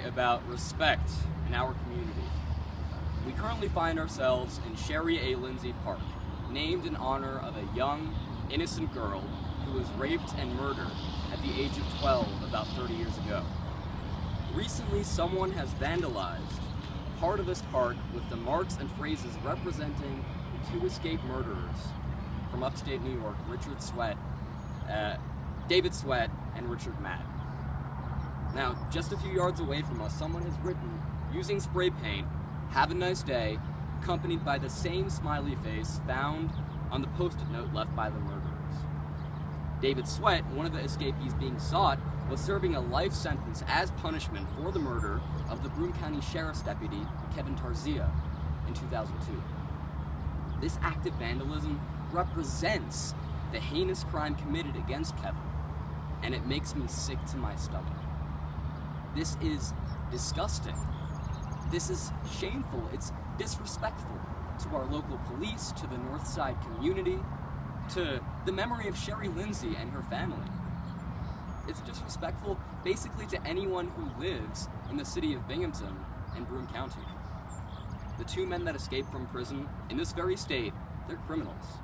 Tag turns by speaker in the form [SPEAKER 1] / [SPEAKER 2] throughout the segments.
[SPEAKER 1] about respect in our community. We currently find ourselves in Sherry A. Lindsay Park, named in honor of a young, innocent girl who was raped and murdered at the age of 12 about 30 years ago. Recently, someone has vandalized part of this park with the marks and phrases representing the two escaped murderers from upstate New York, David Sweat and Richard Matt. Now, just a few yards away from us, someone has written, using spray paint, "Have a nice day," accompanied by the same smiley face found on the post-it note left by the murderers. David Sweat, one of the escapees being sought, was serving a life sentence as punishment for the murder of the Broome County Sheriff's Deputy Kevin Tarzia in 2002. This act of vandalism represents the heinous crime committed against Kevin, and it makes me sick to my stomach. This is disgusting. This is shameful. It's disrespectful to our local police, to the North Side community, to the memory of Sherry Lindsay and her family. It's disrespectful basically to anyone who lives in the city of Binghamton and Broome County. The two men that escaped from prison in this very state, they're criminals.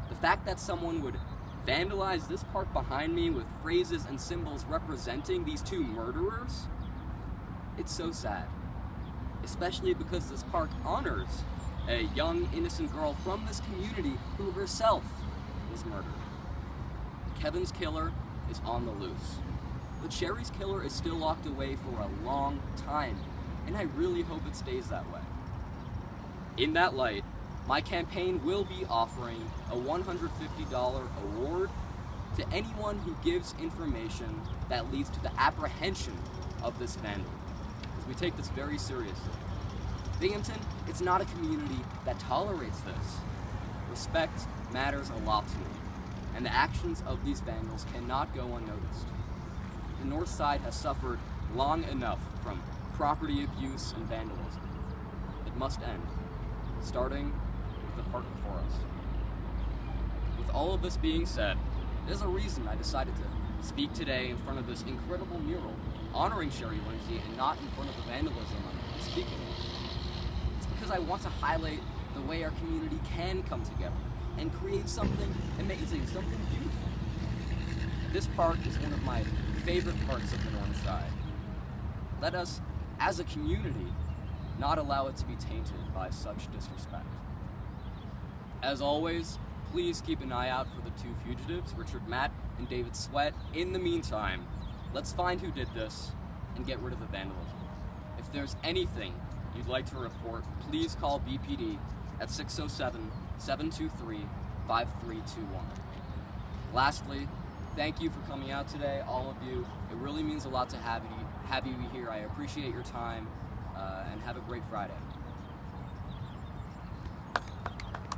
[SPEAKER 1] The fact that someone would vandalize this park behind me with phrases and symbols representing these two murderers, it's so sad. Especially because this park honors a young, innocent girl from this community who herself was murdered. Kevin's killer is on the loose, but Sherry's killer is still locked away for a long time, and I really hope it stays that way. In that light, my campaign will be offering a $150 award to anyone who gives information that leads to the apprehension of this vandal, because we take this very seriously. Binghamton, it's not a community that tolerates this. Respect matters a lot to me, and the actions of these vandals cannot go unnoticed. The North Side has suffered long enough from property abuse and vandalism. It must end, starting with the park before us. With all of this being said, there's a reason I decided to speak today in front of this incredible mural honoring Sherry Lindsay and not in front of the vandalism I'm speaking of. It's because I want to highlight the way our community can come together and create something amazing, something beautiful. This park is one of my favorite parts of the North Side. Let us, as a community, not allow it to be tainted by such disrespect. As always, please keep an eye out for the two fugitives, Richard Matt and David Sweat. In the meantime, let's find who did this and get rid of the vandalism. If there's anything you'd like to report, please call BPD at 607-723-5321. Lastly, thank you for coming out today, all of you. It really means a lot to have you here. I appreciate your time, and have a great Friday.